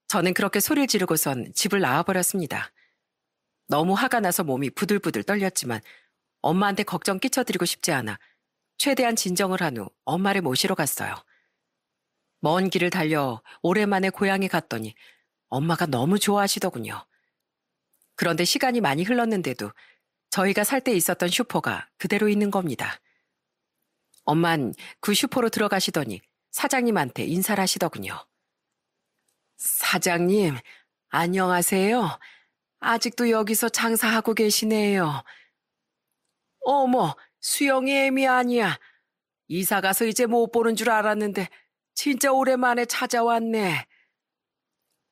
Speaker 1: 저는 그렇게 소리를 지르고선 집을 나와버렸습니다. 너무 화가 나서 몸이 부들부들 떨렸지만 엄마한테 걱정 끼쳐드리고 싶지 않아 최대한 진정을 한 후 엄마를 모시러 갔어요. 먼 길을 달려 오랜만에 고향에 갔더니 엄마가 너무 좋아하시더군요. 그런데 시간이 많이 흘렀는데도 저희가 살 때 있었던 슈퍼가 그대로 있는 겁니다. 엄만 그 슈퍼로 들어가시더니 사장님한테 인사를 하시더군요. 사장님, 안녕하세요. 아직도 여기서 장사하고 계시네요. 어머, 수영이 애미 아니야. 이사 가서 이제 못 보는 줄 알았는데 진짜 오랜만에 찾아왔네.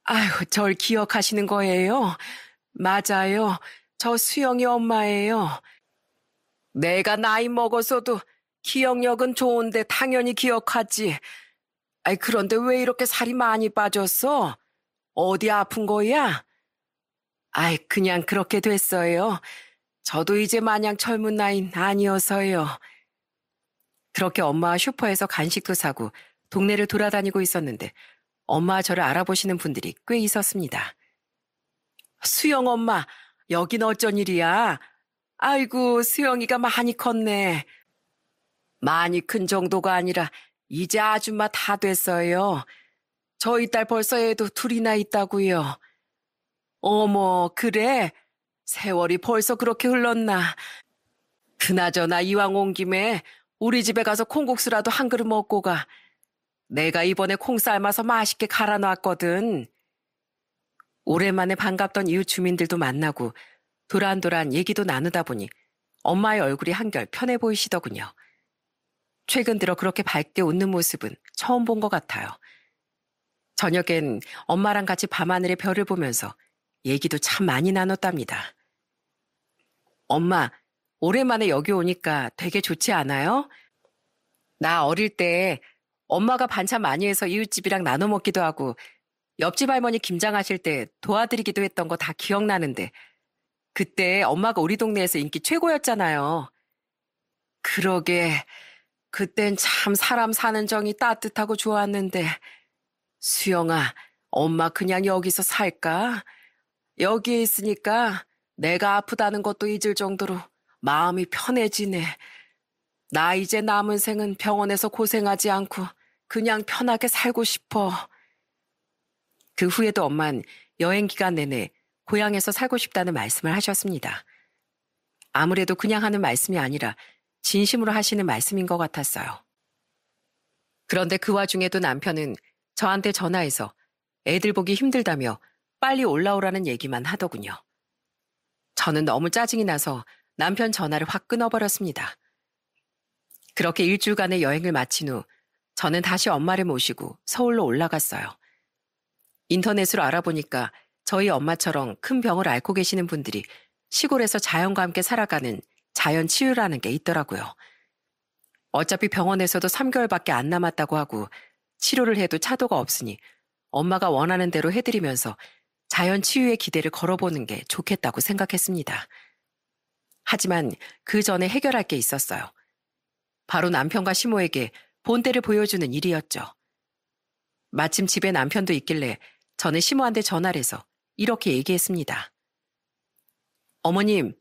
Speaker 1: 아휴, 절 기억하시는 거예요? 맞아요. 저 수영이 엄마예요. 내가 나이 먹었어도 기억력은 좋은데 당연히 기억하지. 그런데 왜 이렇게 살이 많이 빠졌어? 어디 아픈 거야? 그냥 그렇게 됐어요. 저도 이제 마냥 젊은 나이는 아니어서요. 그렇게 엄마와 슈퍼에서 간식도 사고 동네를 돌아다니고 있었는데 엄마와 저를 알아보시는 분들이 꽤 있었습니다. 수영 엄마, 여긴 어쩐 일이야? 아이고, 수영이가 많이 컸네. 많이 큰 정도가 아니라 이제 아줌마 다 됐어요. 저희 딸 벌써 애도 둘이나 있다고요. 어머, 그래? 세월이 벌써 그렇게 흘렀나? 그나저나 이왕 온 김에 우리 집에 가서 콩국수라도 한 그릇 먹고 가. 내가 이번에 콩 삶아서 맛있게 갈아놨거든. 오랜만에 반갑던 이웃 주민들도 만나고 도란도란 얘기도 나누다 보니 엄마의 얼굴이 한결 편해 보이시더군요. 최근 들어 그렇게 밝게 웃는 모습은 처음 본 것 같아요. 저녁엔 엄마랑 같이 밤하늘의 별을 보면서 얘기도 참 많이 나눴답니다. 엄마, 오랜만에 여기 오니까 되게 좋지 않아요? 나 어릴 때 엄마가 반찬 많이 해서 이웃집이랑 나눠 먹기도 하고 옆집 할머니 김장하실 때 도와드리기도 했던 거 다 기억나는데 그때 엄마가 우리 동네에서 인기 최고였잖아요. 그러게, 그땐 참 사람 사는 정이 따뜻하고 좋았는데 수영아, 엄마 그냥 여기서 살까? 여기에 있으니까 내가 아프다는 것도 잊을 정도로 마음이 편해지네. 나 이제 남은 생은 병원에서 고생하지 않고 그냥 편하게 살고 싶어. 그 후에도 엄만 여행 기간 내내 고향에서 살고 싶다는 말씀을 하셨습니다. 아무래도 그냥 하는 말씀이 아니라 진심으로 하시는 말씀인 것 같았어요. 그런데 그 와중에도 남편은 저한테 전화해서 애들 보기 힘들다며 빨리 올라오라는 얘기만 하더군요. 저는 너무 짜증이 나서 남편 전화를 확 끊어버렸습니다. 그렇게 일주일간의 여행을 마친 후 저는 다시 엄마를 모시고 서울로 올라갔어요. 인터넷으로 알아보니까 저희 엄마처럼 큰 병을 앓고 계시는 분들이 시골에서 자연과 함께 살아가는 자연치유라는 게 있더라고요. 어차피 병원에서도 3개월밖에 안 남았다고 하고 치료를 해도 차도가 없으니 엄마가 원하는 대로 해드리면서 자연 치유의 기대를 걸어보는 게 좋겠다고 생각했습니다. 하지만 그 전에 해결할 게 있었어요. 바로 남편과 시모에게 본때를 보여주는 일이었죠. 마침 집에 남편도 있길래 저는 시모한테 전화를 해서 이렇게 얘기했습니다. 어머님,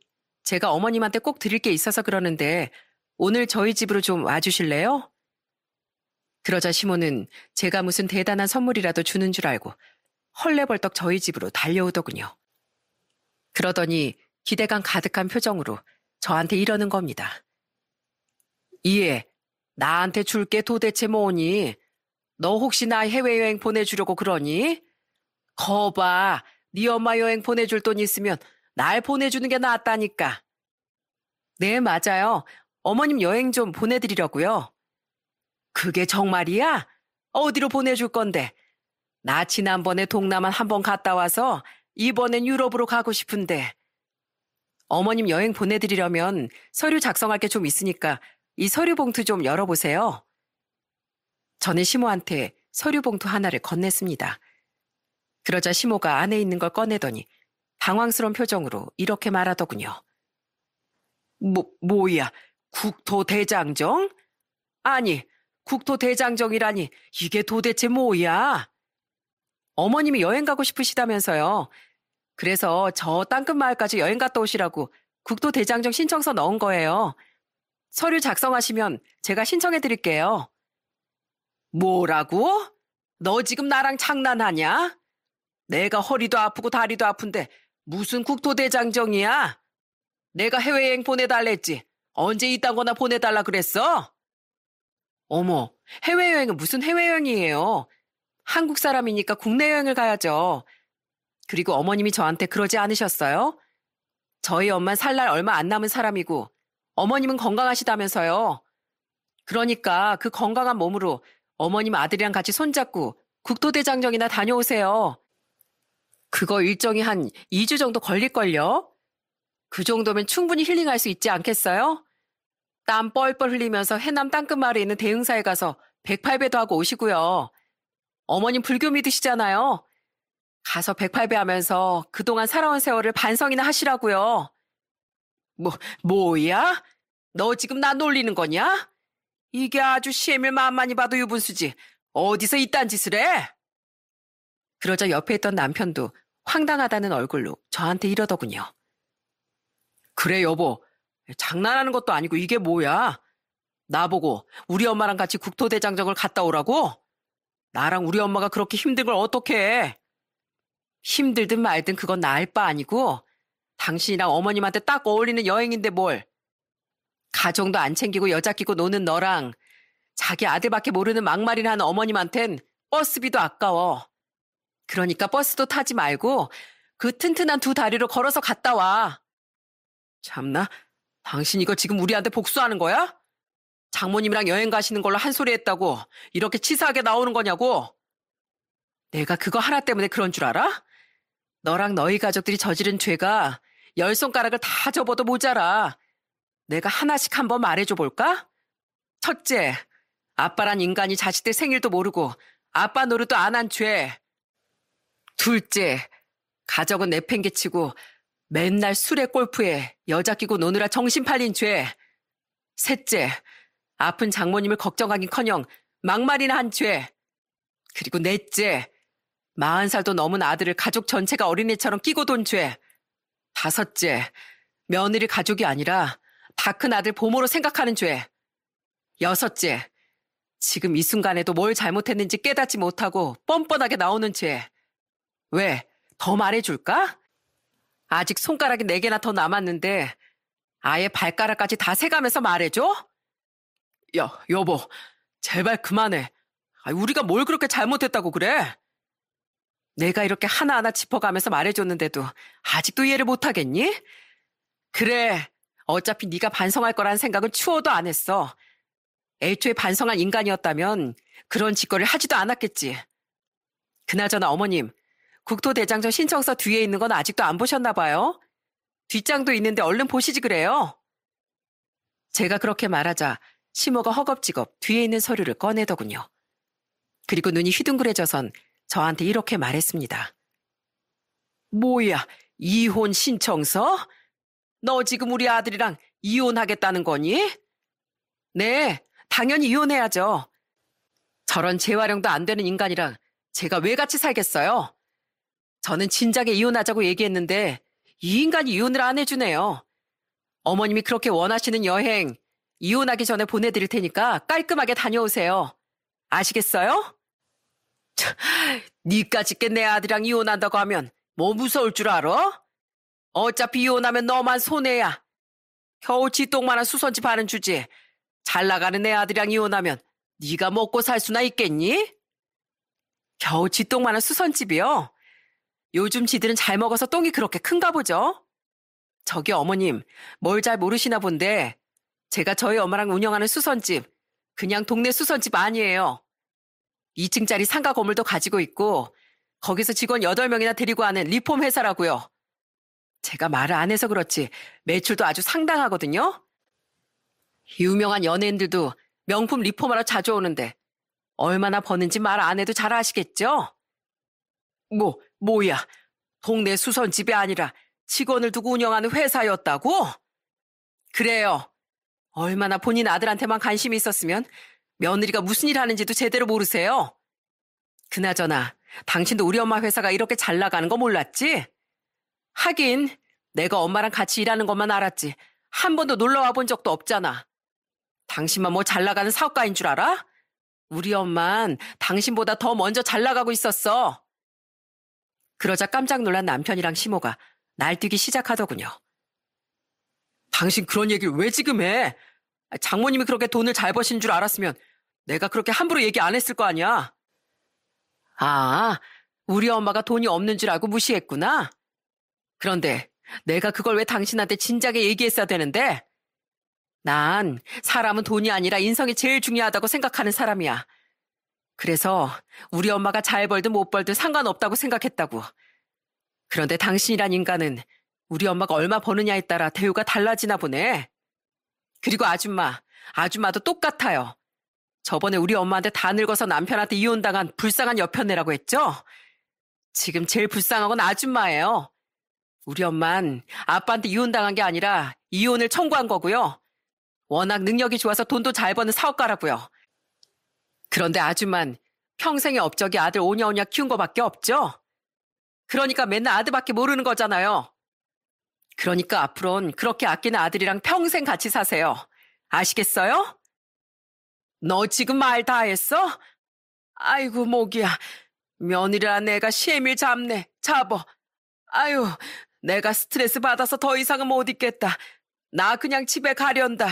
Speaker 1: 제가 어머님한테 꼭 드릴 게 있어서 그러는데 오늘 저희 집으로 좀 와주실래요? 그러자 시모는 제가 무슨 대단한 선물이라도 주는 줄 알고 헐레벌떡 저희 집으로 달려오더군요. 그러더니 기대감 가득한 표정으로 저한테 이러는 겁니다. 이해, 나한테 줄 게 도대체 뭐니? 너 혹시 나 해외여행 보내주려고 그러니? 거봐, 네 엄마 여행 보내줄 돈 있으면 날 보내주는 게 낫다니까. 네, 맞아요. 어머님 여행 좀 보내드리려고요. 그게 정말이야? 어디로 보내줄 건데? 나 지난번에 동남아 한번 갔다 와서 이번엔 유럽으로 가고 싶은데. 어머님 여행 보내드리려면 서류 작성할 게 좀 있으니까 이 서류 봉투 좀 열어보세요. 저는 시모한테 서류 봉투 하나를 건넸습니다. 그러자 시모가 안에 있는 걸 꺼내더니 당황스러운 표정으로 이렇게 말하더군요. 뭐야, 국토대장정? 아니, 국토대장정이라니 이게 도대체 뭐야? 어머님이 여행 가고 싶으시다면서요. 그래서 저 땅끝 마을까지 여행 갔다 오시라고 국토대장정 신청서 넣은 거예요. 서류 작성하시면 제가 신청해 드릴게요. 뭐라고? 너 지금 나랑 장난하냐? 내가 허리도 아프고 다리도 아픈데 무슨 국토대장정이야? 내가 해외여행 보내달랬지. 언제 이딴 거나 보내달라 그랬어? 어머, 해외여행은 무슨 해외여행이에요? 한국 사람이니까 국내 여행을 가야죠. 그리고 어머님이 저한테 그러지 않으셨어요? 저희 엄만 살 날 얼마 안 남은 사람이고 어머님은 건강하시다면서요. 그러니까 그 건강한 몸으로 어머님 아들이랑 같이 손잡고 국토대장정이나 다녀오세요. 그거 일정이 한 2주 정도 걸릴걸요? 그 정도면 충분히 힐링할 수 있지 않겠어요? 땀 뻘뻘 흘리면서 해남 땅끝마을에 있는 대흥사에 가서 108배도 하고 오시고요. 어머님 불교 믿으시잖아요. 가서 108배 하면서 그동안 살아온 세월을 반성이나 하시라고요. 뭐야? 너 지금 나 놀리는 거냐? 이게 아주 시애밀 만만히 봐도 유분수지. 어디서 이딴 짓을 해? 그러자 옆에 있던 남편도 황당하다는 얼굴로 저한테 이러더군요. 그래 여보, 장난하는 것도 아니고 이게 뭐야? 나보고 우리 엄마랑 같이 국토대장정을 갔다 오라고? 나랑 우리 엄마가 그렇게 힘든 걸 어떻게 해? 힘들든 말든 그건 나 알 바 아니고 당신이랑 어머님한테 딱 어울리는 여행인데 뭘. 가정도 안 챙기고 여자 끼고 노는 너랑 자기 아들밖에 모르는 막말이나 하는 어머님한텐 버스비도 아까워. 그러니까 버스도 타지 말고 그 튼튼한 두 다리로 걸어서 갔다 와. 참나, 당신 이거 지금 우리한테 복수하는 거야? 장모님이랑 여행 가시는 걸로 한 소리 했다고 이렇게 치사하게 나오는 거냐고? 내가 그거 하나 때문에 그런 줄 알아? 너랑 너희 가족들이 저지른 죄가 10손가락을 다 접어도 모자라. 내가 하나씩 한번 말해줘 볼까? 첫째, 아빠란 인간이 자식들 생일도 모르고 아빠 노릇도 안 한 죄. 둘째, 가족은 내팽개치고 맨날 술에 골프에 여자 끼고 노느라 정신 팔린 죄. 셋째, 아픈 장모님을 걱정하긴커녕 막말이나 한 죄. 그리고 넷째, 40살도 넘은 아들을 가족 전체가 어린애처럼 끼고 돈 죄. 다섯째, 며느리 가족이 아니라 다 큰 아들 보모로 생각하는 죄. 여섯째, 지금 이 순간에도 뭘 잘못했는지 깨닫지 못하고 뻔뻔하게 나오는 죄. 왜? 더 말해줄까? 아직 손가락이 4개나 더 남았는데 아예 발가락까지 다 세가면서 말해줘? 여보, 제발 그만해. 우리가 뭘 그렇게 잘못했다고 그래? 내가 이렇게 하나하나 짚어가면서 말해줬는데도 아직도 이해를 못하겠니? 그래, 어차피 네가 반성할 거란 생각은 추워도 안 했어. 애초에 반성한 인간이었다면 그런 짓거리를 하지도 않았겠지. 그나저나 어머님, 국토대장정 신청서 뒤에 있는 건 아직도 안 보셨나 봐요. 뒷장도 있는데 얼른 보시지 그래요. 제가 그렇게 말하자 시모가 허겁지겁 뒤에 있는 서류를 꺼내더군요. 그리고 눈이 휘둥그레져선 저한테 이렇게 말했습니다. 뭐야, 이혼 신청서? 너 지금 우리 아들이랑 이혼하겠다는 거니? 네, 당연히 이혼해야죠. 저런 재활용도 안 되는 인간이랑 제가 왜 같이 살겠어요? 저는 진작에 이혼하자고 얘기했는데 이 인간이 이혼을 안 해주네요. 어머님이 그렇게 원하시는 여행 이혼하기 전에 보내드릴 테니까 깔끔하게 다녀오세요. 아시겠어요? 니까짓게 내 아들이랑 이혼한다고 하면 뭐 무서울 줄 알아? 어차피 이혼하면 너만 손해야. 겨우 지똥만한 수선집 하는 주제에 잘 나가는 내 아들이랑 이혼하면 네가 먹고 살 수나 있겠니? 겨우 지똥만한 수선집이요? 요즘 지들은 잘 먹어서 똥이 그렇게 큰가 보죠? 저기 어머님, 뭘 잘 모르시나 본데 제가 저희 엄마랑 운영하는 수선집, 그냥 동네 수선집 아니에요. 2층짜리 상가 건물도 가지고 있고 거기서 직원 8명이나 데리고 하는 리폼 회사라고요. 제가 말을 안 해서 그렇지 매출도 아주 상당하거든요. 유명한 연예인들도 명품 리폼하러 자주 오는데 얼마나 버는지 말 안 해도 잘 아시겠죠? 뭐야. 동네 수선집이 아니라 직원을 두고 운영하는 회사였다고? 그래요. 얼마나 본인 아들한테만 관심이 있었으면 며느리가 무슨 일 하는지도 제대로 모르세요. 그나저나 당신도 우리 엄마 회사가 이렇게 잘 나가는 거 몰랐지? 하긴 내가 엄마랑 같이 일하는 것만 알았지 한 번도 놀러 와본 적도 없잖아. 당신만 뭐 잘 나가는 사업가인 줄 알아? 우리 엄만 당신보다 더 먼저 잘 나가고 있었어. 그러자 깜짝 놀란 남편이랑 시모가 날뛰기 시작하더군요. 당신 그런 얘기를 왜 지금 해? 장모님이 그렇게 돈을 잘 버신 줄 알았으면 내가 그렇게 함부로 얘기 안 했을 거 아니야. 아, 우리 엄마가 돈이 없는 줄 알고 무시했구나. 그런데 내가 그걸 왜 당신한테 진작에 얘기했어야 되는데? 난 사람은 돈이 아니라 인성이 제일 중요하다고 생각하는 사람이야. 그래서 우리 엄마가 잘 벌든 못 벌든 상관없다고 생각했다고. 그런데 당신이란 인간은 우리 엄마가 얼마 버느냐에 따라 대우가 달라지나 보네. 그리고 아줌마도 똑같아요. 저번에 우리 엄마한테 다 늙어서 남편한테 이혼당한 불쌍한 여편네라고 했죠? 지금 제일 불쌍한 건 아줌마예요. 우리 엄만 아빠한테 이혼당한 게 아니라 이혼을 청구한 거고요. 워낙 능력이 좋아서 돈도 잘 버는 사업가라고요. 그런데 아줌만 평생의 업적이 아들 오냐오냐 키운 거밖에 없죠? 그러니까 맨날 아들밖에 모르는 거잖아요. 그러니까 앞으로는 그렇게 아끼는 아들이랑 평생 같이 사세요. 아시겠어요? 너 지금 말 다 했어? 아이고 목이야. 며느리란 내가 시애밀 잡어. 아유, 내가 스트레스 받아서 더 이상은 못 있겠다. 나 그냥 집에 가련다.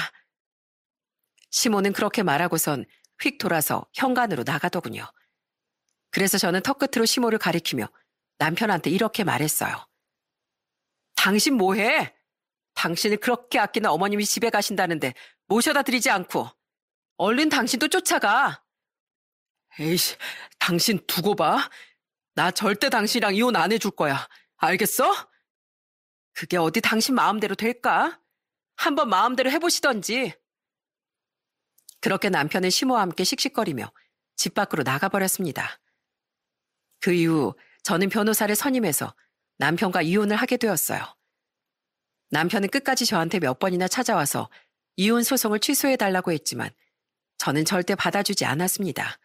Speaker 1: 시모는 그렇게 말하고선 휙 돌아서 현관으로 나가더군요. 그래서 저는 턱끝으로 시모를 가리키며 남편한테 이렇게 말했어요. 당신 뭐해? 당신을 그렇게 아끼는 어머님이 집에 가신다는데 모셔다 드리지 않고 얼른 당신도 쫓아가. 에이씨, 당신 두고 봐. 나 절대 당신이랑 이혼 안 해줄 거야. 알겠어? 그게 어디 당신 마음대로 될까? 한번 마음대로 해보시던지. 그렇게 남편은 시모와 함께 씩씩거리며 집 밖으로 나가버렸습니다. 그 이후 저는 변호사를 선임해서 남편과 이혼을 하게 되었어요. 남편은 끝까지 저한테 몇 번이나 찾아와서 이혼 소송을 취소해달라고 했지만 저는 절대 받아주지 않았습니다.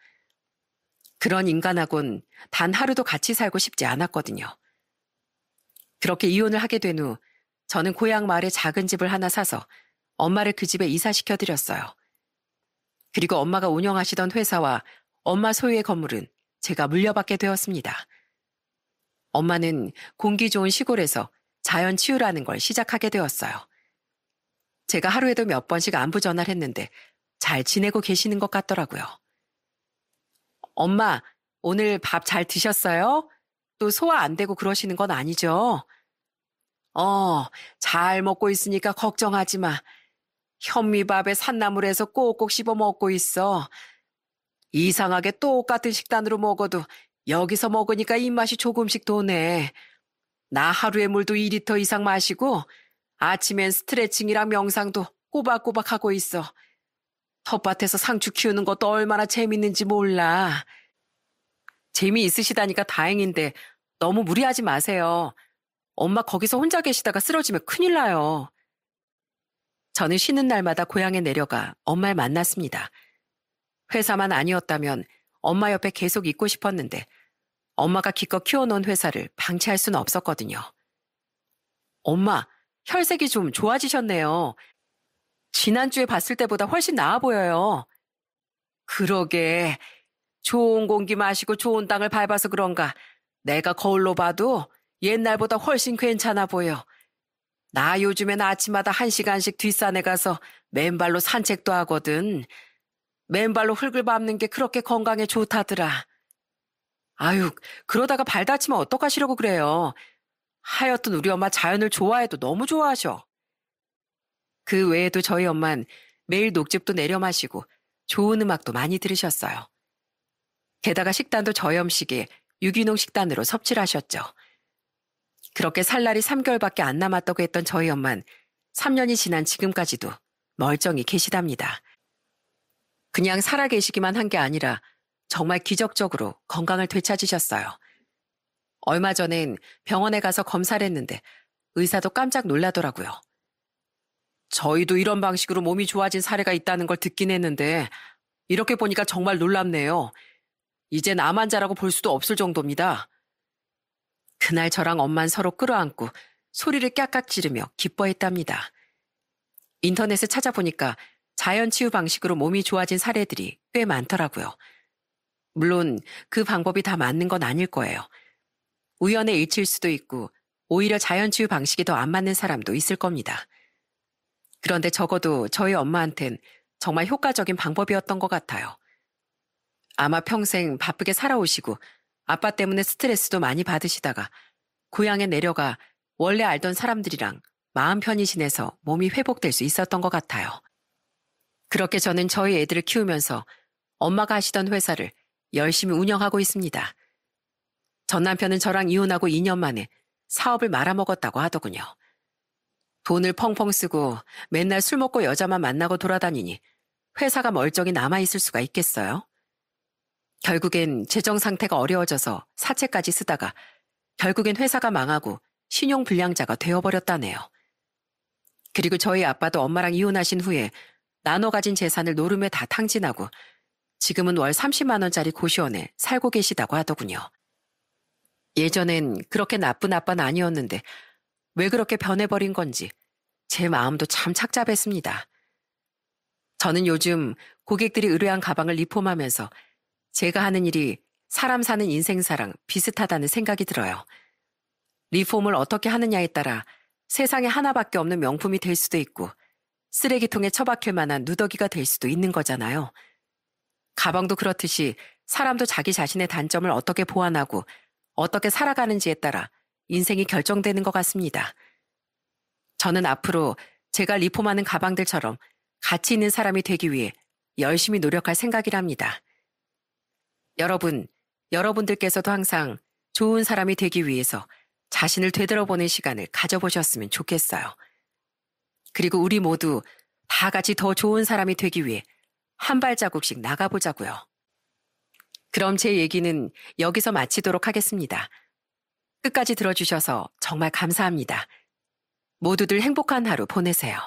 Speaker 1: 그런 인간하곤 단 하루도 같이 살고 싶지 않았거든요. 그렇게 이혼을 하게 된 후 저는 고향 마을에 작은 집을 하나 사서 엄마를 그 집에 이사시켜드렸어요. 그리고 엄마가 운영하시던 회사와 엄마 소유의 건물은 제가 물려받게 되었습니다. 엄마는 공기 좋은 시골에서 자연 치유라는 걸 시작하게 되었어요. 제가 하루에도 몇 번씩 안부 전화를 했는데 잘 지내고 계시는 것 같더라고요. 엄마, 오늘 밥 잘 드셨어요? 또 소화 안 되고 그러시는 건 아니죠? 잘 먹고 있으니까 걱정하지 마. 현미밥에 산나물에서 꼭꼭 씹어 먹고 있어. 이상하게 똑같은 식단으로 먹어도 여기서 먹으니까 입맛이 조금씩 도네. 나 하루에 물도 2리터 이상 마시고 아침엔 스트레칭이랑 명상도 꼬박꼬박 하고 있어. 텃밭에서 상추 키우는 것도 얼마나 재밌는지 몰라. 재미있으시다니까 다행인데 너무 무리하지 마세요. 엄마 거기서 혼자 계시다가 쓰러지면 큰일 나요. 저는 쉬는 날마다 고향에 내려가 엄마를 만났습니다. 회사만 아니었다면 엄마 옆에 계속 있고 싶었는데 엄마가 기껏 키워놓은 회사를 방치할 수는 없었거든요. 엄마, 혈색이 좀 좋아지셨네요. 지난주에 봤을 때보다 훨씬 나아 보여요. 그러게, 좋은 공기 마시고 좋은 땅을 밟아서 그런가. 내가 거울로 봐도 옛날보다 훨씬 괜찮아 보여. 나 요즘엔 아침마다 1시간씩 뒷산에 가서 맨발로 산책도 하거든. 맨발로 흙을 밟는 게 그렇게 건강에 좋다더라. 아유, 그러다가 발 다치면 어떡하시려고 그래요. 하여튼 우리 엄마 자연을 좋아해도 너무 좋아하셔. 그 외에도 저희 엄만 매일 녹즙도 내려 마시고 좋은 음악도 많이 들으셨어요. 게다가 식단도 저염식에 유기농 식단으로 섭취를 하셨죠. 그렇게 살 날이 3개월밖에 안 남았다고 했던 저희 엄만 3년이 지난 지금까지도 멀쩡히 계시답니다. 그냥 살아 계시기만 한 게 아니라 정말 기적적으로 건강을 되찾으셨어요. 얼마 전엔 병원에 가서 검사를 했는데 의사도 깜짝 놀라더라고요. 저희도 이런 방식으로 몸이 좋아진 사례가 있다는 걸 듣긴 했는데 이렇게 보니까 정말 놀랍네요. 이젠 암 환자라고 볼 수도 없을 정도입니다. 그날 저랑 엄만 서로 끌어안고 소리를 깍깍 지르며 기뻐했답니다. 인터넷에 찾아보니까 자연치유 방식으로 몸이 좋아진 사례들이 꽤 많더라고요. 물론 그 방법이 다 맞는 건 아닐 거예요. 우연의 일치일 수도 있고 오히려 자연치유 방식이 더 안 맞는 사람도 있을 겁니다. 그런데 적어도 저희 엄마한텐 정말 효과적인 방법이었던 것 같아요. 아마 평생 바쁘게 살아오시고 아빠 때문에 스트레스도 많이 받으시다가 고향에 내려가 원래 알던 사람들이랑 마음 편히 지내서 몸이 회복될 수 있었던 것 같아요. 그렇게 저는 저희 애들을 키우면서 엄마가 하시던 회사를 열심히 운영하고 있습니다. 전 남편은 저랑 이혼하고 2년 만에 사업을 말아먹었다고 하더군요. 돈을 펑펑 쓰고 맨날 술 먹고 여자만 만나고 돌아다니니 회사가 멀쩡히 남아있을 수가 있겠어요? 결국엔 재정 상태가 어려워져서 사채까지 쓰다가 결국엔 회사가 망하고 신용불량자가 되어버렸다네요. 그리고 저희 아빠도 엄마랑 이혼하신 후에 나눠 가진 재산을 노름에 다 탕진하고 지금은 월 30만 원짜리 고시원에 살고 계시다고 하더군요. 예전엔 그렇게 나쁜 아빠는 아니었는데 왜 그렇게 변해버린 건지 제 마음도 참 착잡했습니다. 저는 요즘 고객들이 의뢰한 가방을 리폼하면서 제가 하는 일이 사람 사는 인생사랑 비슷하다는 생각이 들어요. 리폼을 어떻게 하느냐에 따라 세상에 하나밖에 없는 명품이 될 수도 있고 쓰레기통에 처박힐 만한 누더기가 될 수도 있는 거잖아요. 가방도 그렇듯이 사람도 자기 자신의 단점을 어떻게 보완하고 어떻게 살아가는지에 따라 인생이 결정되는 것 같습니다. 저는 앞으로 제가 리폼하는 가방들처럼 가치 있는 사람이 되기 위해 열심히 노력할 생각이랍니다. 여러분들께서도 항상 좋은 사람이 되기 위해서 자신을 되돌아보는 시간을 가져보셨으면 좋겠어요. 그리고 우리 모두 다 같이 더 좋은 사람이 되기 위해 한 발자국씩 나가보자고요. 그럼 제 얘기는 여기서 마치도록 하겠습니다. 끝까지 들어주셔서 정말 감사합니다. 모두들 행복한 하루 보내세요.